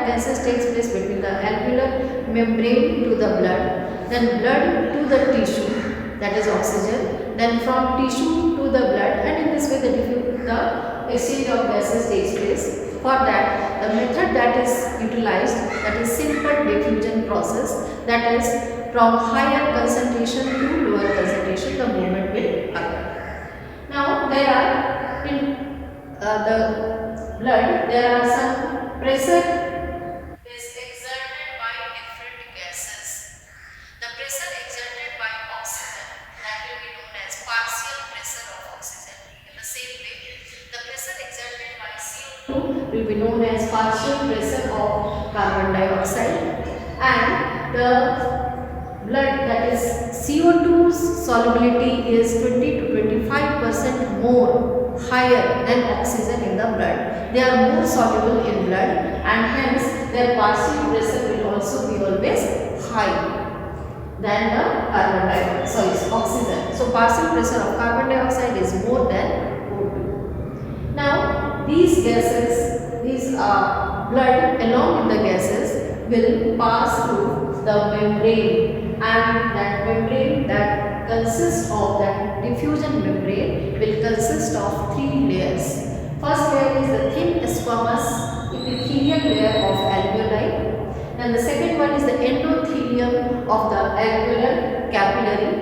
that gases takes place between the alveolar membrane to the blood, then blood to the tissue, that is oxygen, then from tissue to the blood, and in this way the exchange of gases takes place. For that, the method that is utilized, that is simple diffusion process, that is from higher concentration to lower concentration the movement will occur. Now there are in the blood there are some pressure is exerted by different gases. The pressure exerted by oxygen, that will be known as partial pressure of oxygen. In the same way, the pressure exerted by CO2 will be known as partial pressure of carbon dioxide, and the blood, that is CO2's solubility is 20 to 25% more higher than oxygen in the blood. They are more soluble in blood, and hence their partial pressure will also be always high than the oxygen. So partial pressure of carbon dioxide is more than O2. Now these gases, these blood along with the gases will pass through the membrane, and that membrane that consists of that diffusion membrane will consist of three layers. First layer is the thin squamous epithelial layer of alveoli, and the second one is the endothelium of the alveolar capillary,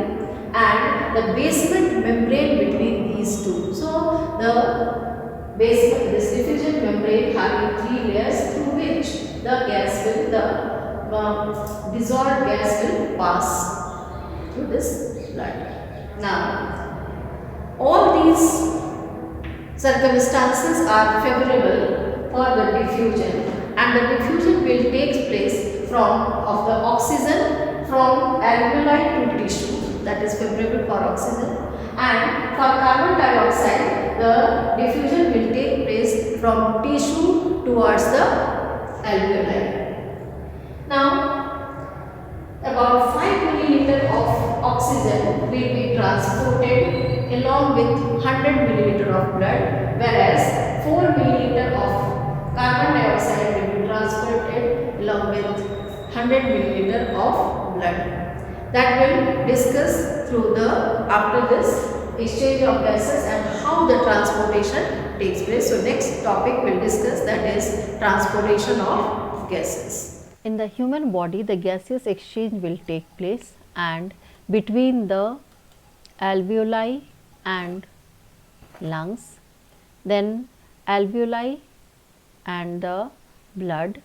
and the basement membrane between these two. So the basement, this diffusion membrane having three layers through which the gas will, the dissolved gas will pass through this blood. Now, all these circumstances are favorable for the diffusion, and the diffusion will take place of the oxygen from alveoli to tissue, that is favorable for oxygen, and for carbon dioxide the diffusion will take place from tissue towards the alveoli. Now about 5 milliliter of oxygen will be transported along with 100 milliliter of blood, whereas 4 milliliter of carbon dioxide will be transported along with 100 milliliter of blood. That will discuss through the after this exchange of gases and how the transportation takes place. So next topic will discuss, that is transportation of gases. In the human body, the gaseous exchange will take place, and between the alveoli and lungs, then alveoli and the blood,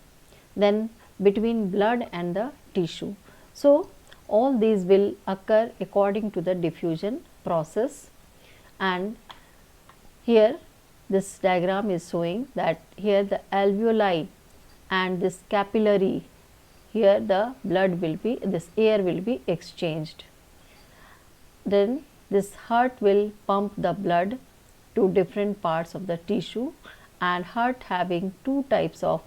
then between blood and the tissue. So all these will occur according to the diffusion process, and here this diagram is showing that here the alveoli and this capillary, here the blood will be, this air will be exchanged. Then this heart will pump the blood to different parts of the tissue, and heart having two types of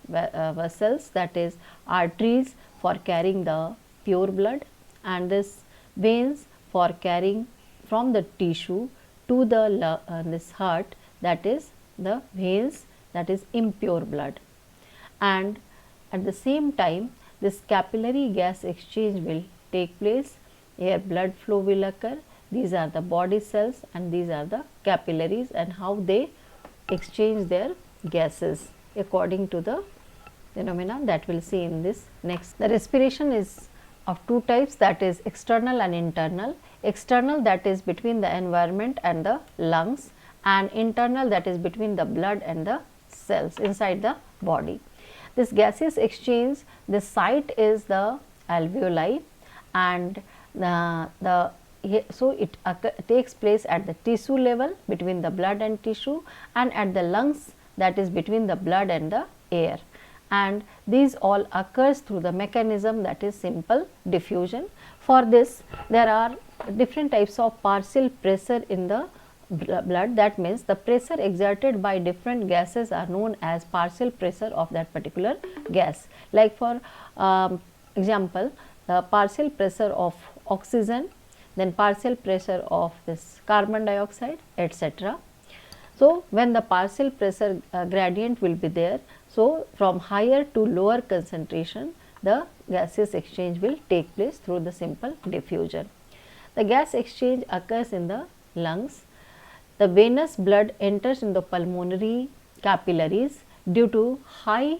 vessels, that is arteries for carrying the pure blood, and this veins for carrying from the tissue to the this heart, that is the veins, that is impure blood. And at the same time this capillary gas exchange will take place. Here blood flow will occur. These are the body cells and these are the capillaries, and how they exchange their gases according to the phenomena that we will see in this next. The respiration is of two types, that is external and internal. External, that is between the environment and the lungs, and internal, that is between the blood and the cells inside the body. This gaseous exchange, the site is the alveoli, and so it takes place at the tissue level between the blood and tissue, and at the lungs, that is between the blood and the air, and these all occurs through the mechanism that is simple diffusion. For this there are different types of partial pressure in the blood, that means the pressure exerted by different gases are known as partial pressure of that particular gas. Like for example, the partial pressure of oxygen, then partial pressure of this carbon dioxide, etc. So, when the partial pressure gradient will be there, so from higher to lower concentration, the gaseous exchange will take place through the simple diffusion. The gas exchange occurs in the lungs. The venous blood enters in the pulmonary capillaries due to high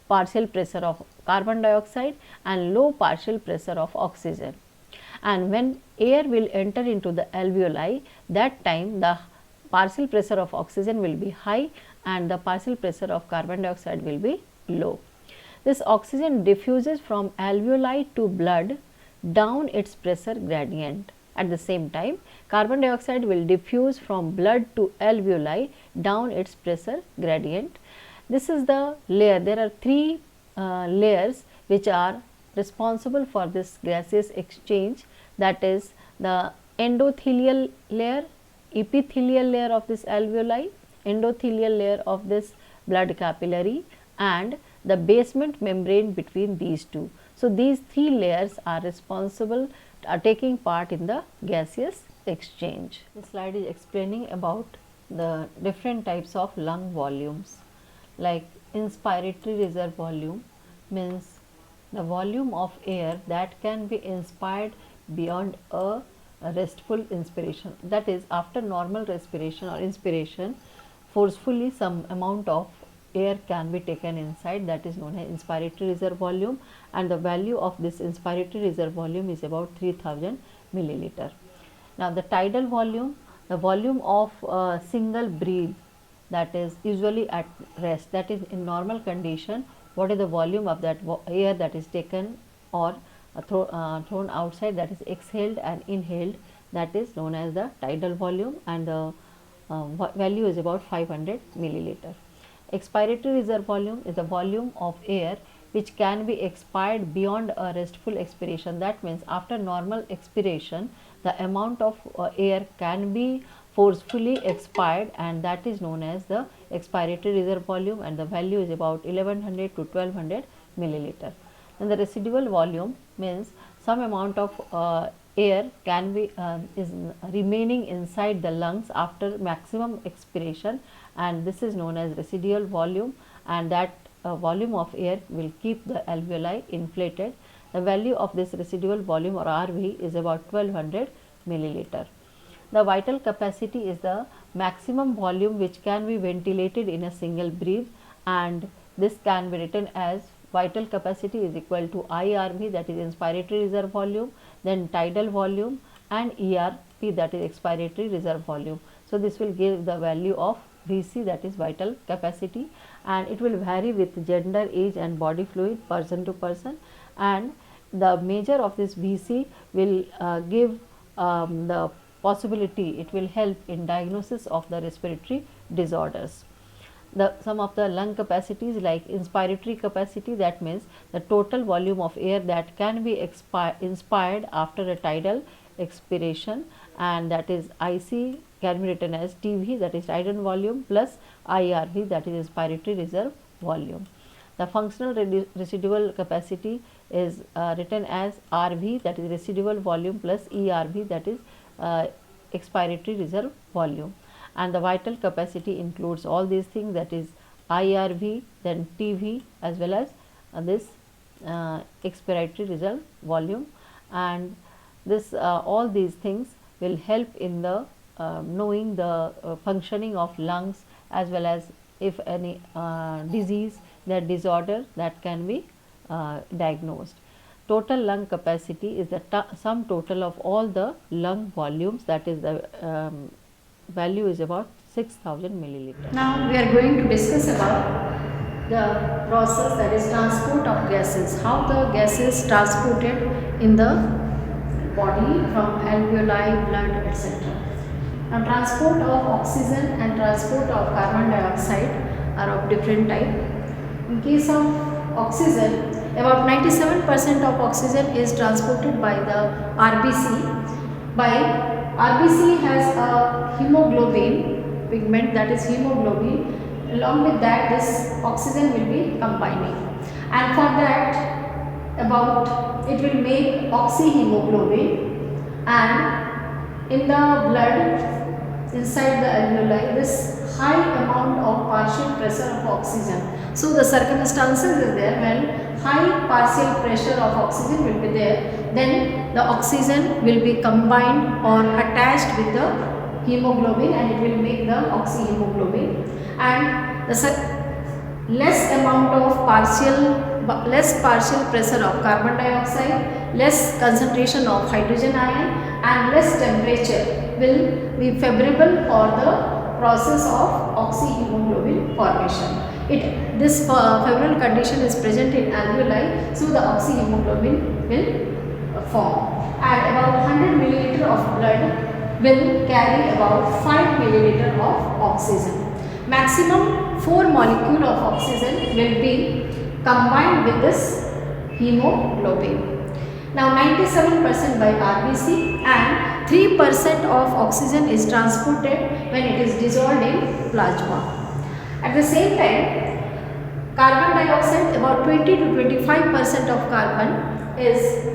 partial pressure of carbon dioxide and low partial pressure of oxygen. And when air will enter into the alveoli, that time the partial pressure of oxygen will be high and the partial pressure of carbon dioxide will be low. This oxygen diffuses from alveoli to blood down its pressure gradient. At the same time, carbon dioxide will diffuse from blood to alveoli down its pressure gradient. This is the layer. There are three layers which are responsible for this gaseous exchange, that is the endothelial layer, epithelial layer of this alveoli, endothelial layer of this blood capillary, and the basement membrane between these two. So, these three layers are responsible, are taking part in the gaseous exchange. This slide is explaining about the different types of lung volumes. Like inspiratory reserve volume means the volume of air that can be inspired beyond a restful inspiration, that is after normal respiration or inspiration, forcefully some amount of air can be taken inside, that is known as inspiratory reserve volume, and the value of this inspiratory reserve volume is about 3000 milliliter. Now, the tidal volume, the volume of a single breath, that is usually at rest, that is in normal condition, what is the volume of that air that is taken or thrown outside, that is exhaled and inhaled, that is known as the tidal volume, and the value is about 500 milliliter. Expiratory reserve volume is the volume of air which can be expired beyond a restful expiration. That means after normal expiration, the amount of air can be forcefully expired, and that is known as the expiratory reserve volume, and the value is about 1100 to 1200 milliliter. Then the residual volume means some amount of air can be is remaining inside the lungs after maximum expiration, and this is known as residual volume, and that volume of air will keep the alveoli inflated. The value of this residual volume or RV is about 1200 milliliter. The vital capacity is the maximum volume which can be ventilated in a single breath, and this can be written as vital capacity is equal to IRV, that is inspiratory reserve volume, then tidal volume, and ERV, that is expiratory reserve volume. So, this will give the value of VC, that is vital capacity, and it will vary with gender, age and body fluid person to person, and the measure of this VC will give the possibility, it will help in diagnosis of the respiratory disorders. Some of the lung capacities, like inspiratory capacity, that means the total volume of air that can be inspired after a tidal expiration, and that is IC can be written as TV, that is tidal volume, plus IRV, that is inspiratory reserve volume. The functional residual capacity is written as RV, that is residual volume, plus ERV, that is expiratory reserve volume, and the vital capacity includes all these things, that is IRV, then TV, as well as this expiratory reserve volume, and this all these things will help in the knowing the functioning of lungs, as well as if any disease, that disorder that can be diagnosed. Total lung capacity is the sum total of all the lung volumes, that is the value is about 6000 milliliter. Now we are going to discuss about the process, that is transport of gases, how the gases transported in the body from alveoli, blood, etc. Now transport of oxygen and transport of carbon dioxide are of different type. In case of oxygen, about 97% of oxygen is transported by the RBC. RBC has a hemoglobin pigment, that is hemoglobin. Along with that, this oxygen will be combining, and for that it will make oxyhemoglobin, and in the blood inside the alveoli, this high amount of partial pressure of oxygen. So the circumstances is there when high partial pressure of oxygen will be there, then the oxygen will be combined or attached with the hemoglobin and it will make the oxyhemoglobin, and the less amount of less partial pressure of carbon dioxide, less concentration of hydrogen ion and less temperature will be favorable for the process of oxyhemoglobin formation. This favorable condition is present in alveoli, so the oxyhemoglobin will form, and about 100 milliliter of blood will carry about 5 milliliter of oxygen. Maximum 4 molecule of oxygen will be combined with this hemoglobin. Now 97% by RBC and 3% of oxygen is transported when it is dissolved in plasma. At the same time, carbon dioxide, about 20 to 25% of carbon is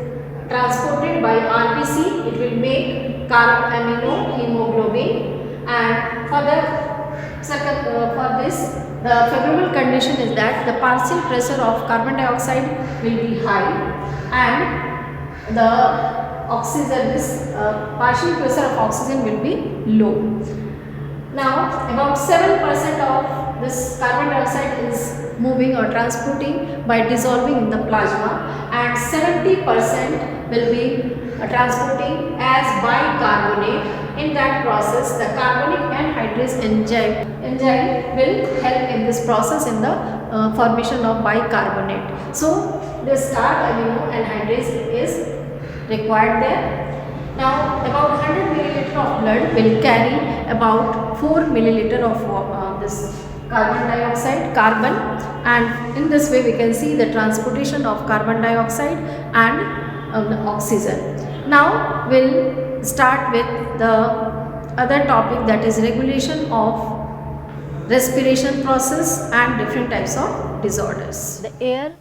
transported by RBC. It will make amino hemoglobin, and for this the favorable condition is that the partial pressure of carbon dioxide will be high and the partial pressure of oxygen will be low. Now about 7% of this carbon dioxide is moving or transporting by dissolving in the plasma, and 70% will be transporting as bicarbonate. In that process, the carbonic anhydrase enzyme will help in this process in the formation of bicarbonate. So this carb amino anhydrase is required there. Now about 100 milliliter of blood will carry about 4 milliliter of this carbon, and in this way we can see the transportation of carbon dioxide and oxygen. Now we'll start with the other topic, that is regulation of respiration process and different types of disorders. The air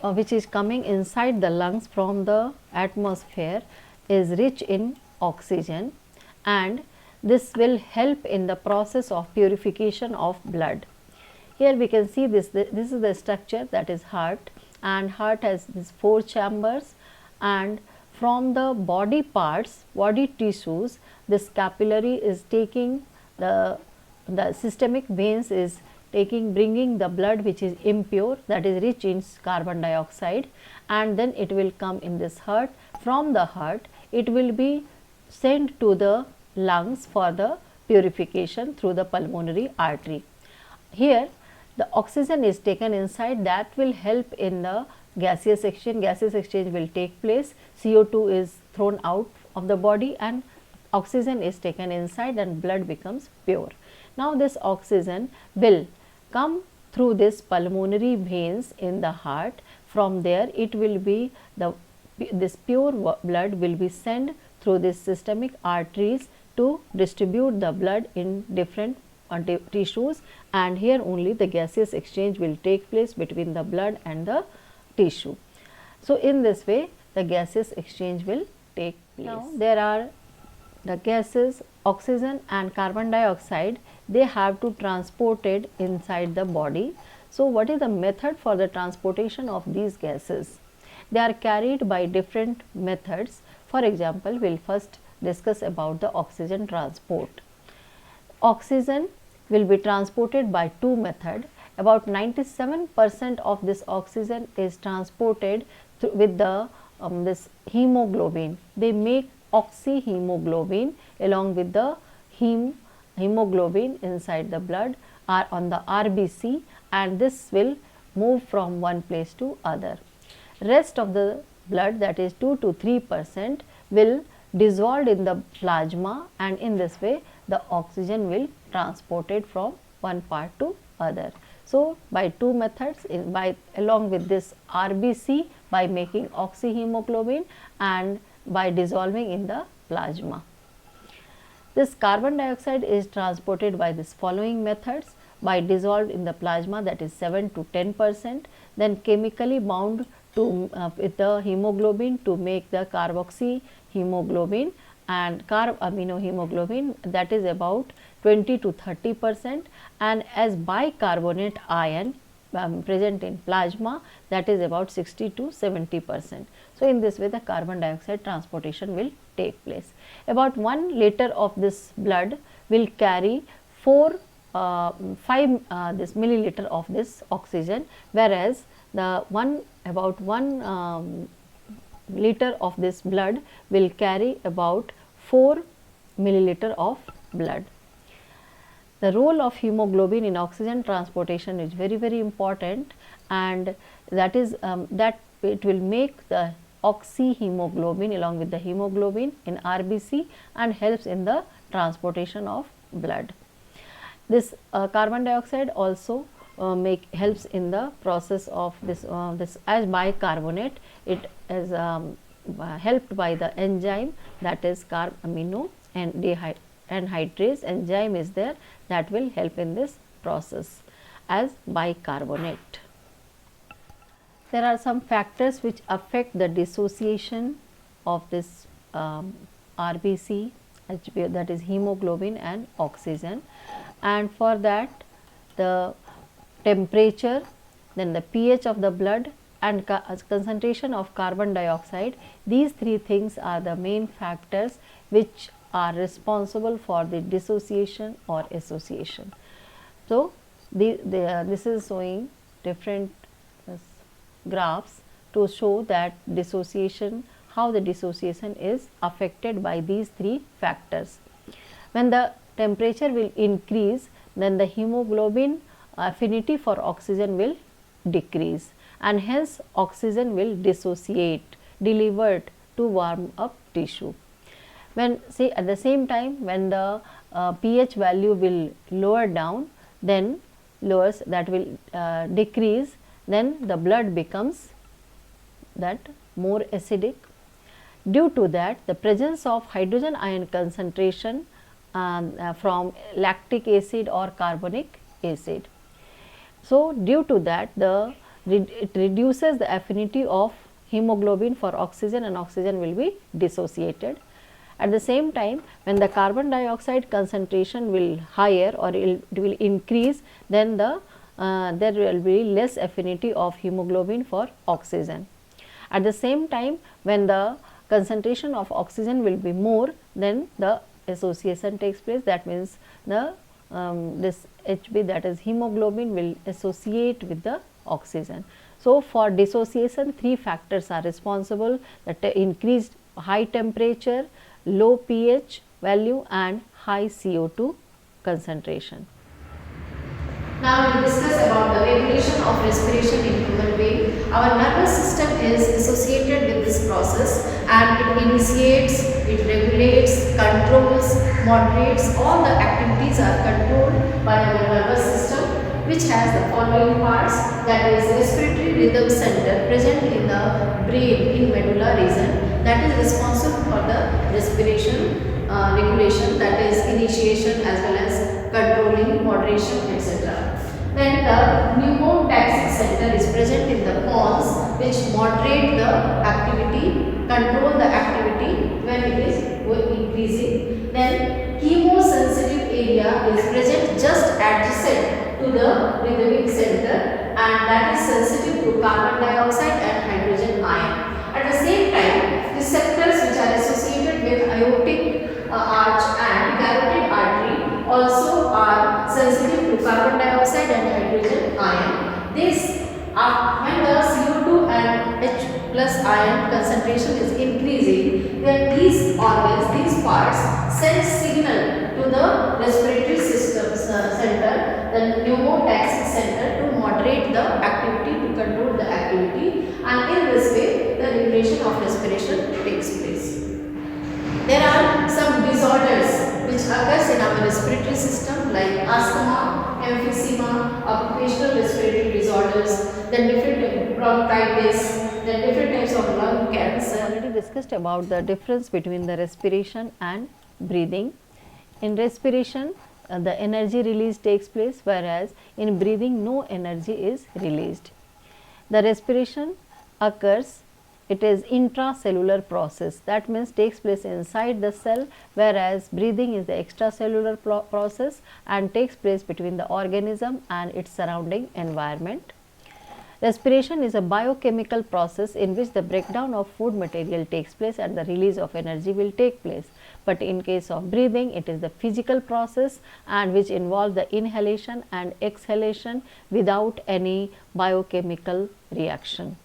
which is coming inside the lungs from the atmosphere is rich in oxygen, and this will help in the process of purification of blood. Here we can see this is the structure, that is heart, and heart has these 4 chambers, and from the body parts, body tissues, this capillary is taking the systemic veins is bringing the blood which is impure, that is rich in carbon dioxide, and then it will come in this heart. From the heart it will be sent to the lungs for the purification through the pulmonary artery. Here the oxygen is taken inside, that will help in the gaseous exchange will take place. CO2 is thrown out of the body and oxygen is taken inside and blood becomes pure. Now this oxygen will come through this pulmonary veins in the heart. From there it will be this pure blood will be sent through this systemic arteries to distribute the blood in different tissues, and here only the gaseous exchange will take place between the blood and the tissue. So in this way the gaseous exchange will take place. Now there are the gases, oxygen and carbon dioxide, they have to transported inside the body. So what is the method for the transportation of these gases? They are carried by different methods. For example, we will first discuss about the oxygen transport. Oxygen will be transported by 2 methods. About 97% of this oxygen is transported with the this hemoglobin. They make oxyhemoglobin along with the hemoglobin inside the blood are on the RBC, and this will move from one place to other. Rest of the blood, that is 2 to 3%, will dissolve in the plasma, and in this way the oxygen will transported from one part to other. So by 2 methods, along with this RBC by making oxyhemoglobin and by dissolving in the plasma. This carbon dioxide is transported by this following methods: by dissolved in the plasma, that is 7 to 10%, then chemically bound to with the hemoglobin to make the carboxyhemoglobin, and carb-aminohemoglobin, that is about 20 to 30%, and as bicarbonate ion present in plasma, that is about 60 to 70%. So, in this way the carbon dioxide transportation will take place. About 1 liter of this blood will carry 5 this milliliter of this oxygen, whereas the about 1 liter of this blood will carry about 4 milliliter of blood. The role of hemoglobin in oxygen transportation is very important, and that is that it will make the oxyhemoglobin along with the hemoglobin in RBC and helps in the transportation of blood. This carbon dioxide also helps in the process of this as bicarbonate. It is helped by the enzyme, that is carb-amino and anhydrase enzyme is there, that will help in this process as bicarbonate. There are some factors which affect the dissociation of this RBC, that is hemoglobin and oxygen, and for that the temperature, then the pH of the blood and concentration of carbon dioxide. These three things are the main factors which are responsible for the dissociation or association. So, this is showing different graphs to show that dissociation, how the dissociation is affected by these three factors. When the temperature will increase, then the hemoglobin affinity for oxygen will decrease, and hence oxygen will dissociate, delivered to warm up tissue. When say at the same time, when the pH value will lower down, then lowers, that will decrease, then the blood becomes that more acidic. Due to that, the presence of hydrogen ion concentration from lactic acid or carbonic acid. So, due to that it reduces the affinity of hemoglobin for oxygen, and oxygen will be dissociated. At the same time, when the carbon dioxide concentration will higher or it will increase, then there will be less affinity of hemoglobin for oxygen. At the same time, when the concentration of oxygen will be more, then the association takes place. That means the this Hb, that is hemoglobin, will associate with the oxygen. So, for dissociation, three factors are responsible: that increased high temperature, low pH value and high CO2 concentration. Now we will discuss about the regulation of respiration in human being. Our nervous system is associated with this process, and it initiates, it regulates, controls, moderates. All the activities are controlled by our nervous system, which has the following parts, that is respiratory rhythm center present in the brain in medulla region, that is responsible for the respiration regulation, that is initiation as well as controlling, moderation, etc. Then the pneumotaxic center is present in the pons, which moderate the activity, control the activity when it is increasing. Then chemosensitive area is present just adjacent to the rhythmic center, and that is sensitive to carbon dioxide and hydrogen ion. At the same time, receptors which are associated with aortic arch and carotid artery also are sensitive to carbon dioxide and hydrogen ion. This when the CO2 and H plus ion concentration is increasing, then these organs, these parts send signal to the respiratory system center, the pneumotaxic center, to moderate the activity, to control the activity, and in this way the regulation of respiration takes place. There are some disorders which occurs in our respiratory system like asthma, emphysema, occupational respiratory disorders, then different bronchitis, then different types of lung cancer. We already discussed about the difference between the respiration and breathing. In respiration, the energy release takes place, whereas in breathing no energy is released. The respiration occurs it is intracellular process, that means takes place inside the cell, whereas breathing is the extracellular process and takes place between the organism and its surrounding environment. Respiration is a biochemical process in which the breakdown of food material takes place and the release of energy will take place. But in case of breathing, it is the physical process and which involves the inhalation and exhalation without any biochemical reaction.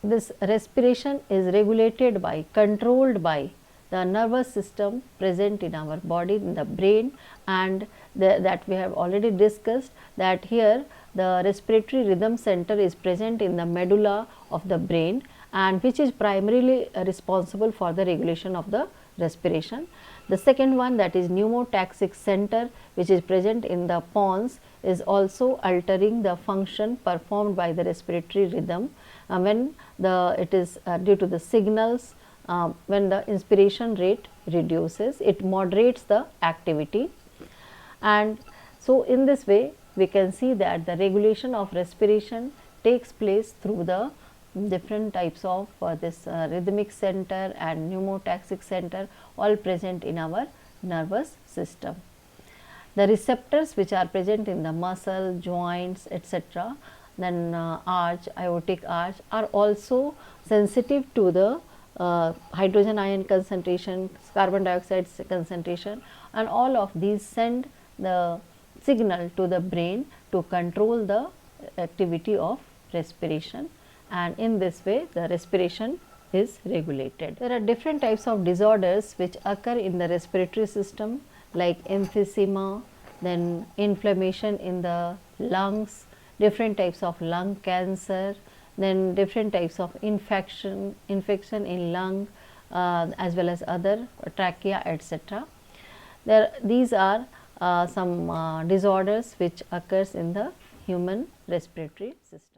This respiration is regulated by, controlled by the nervous system present in our body, in the brain, and that we have already discussed, that here the respiratory rhythm center is present in the medulla of the brain and which is primarily responsible for the regulation of the respiration. The second one, that is pneumotaxic center, which is present in the pons, is also altering the function performed by the respiratory rhythm when it is due to the signals. When the inspiration rate reduces, it moderates the activity, and so in this way we can see that the regulation of respiration takes place through the different types of this rhythmic center and pneumotaxic center, all present in our nervous system. The receptors which are present in the muscle, joints, etc., then arch, aortic arch, are also sensitive to the hydrogen ion concentration, carbon dioxide concentration, and all of these send the signal to the brain to control the activity of respiration, and in this way the respiration is regulated. There are different types of disorders which occur in the respiratory system, like emphysema, then inflammation in the lungs, different types of lung cancer, then different types of infection in lung as well as other trachea, etc. These are some disorders which occurs in the human respiratory system.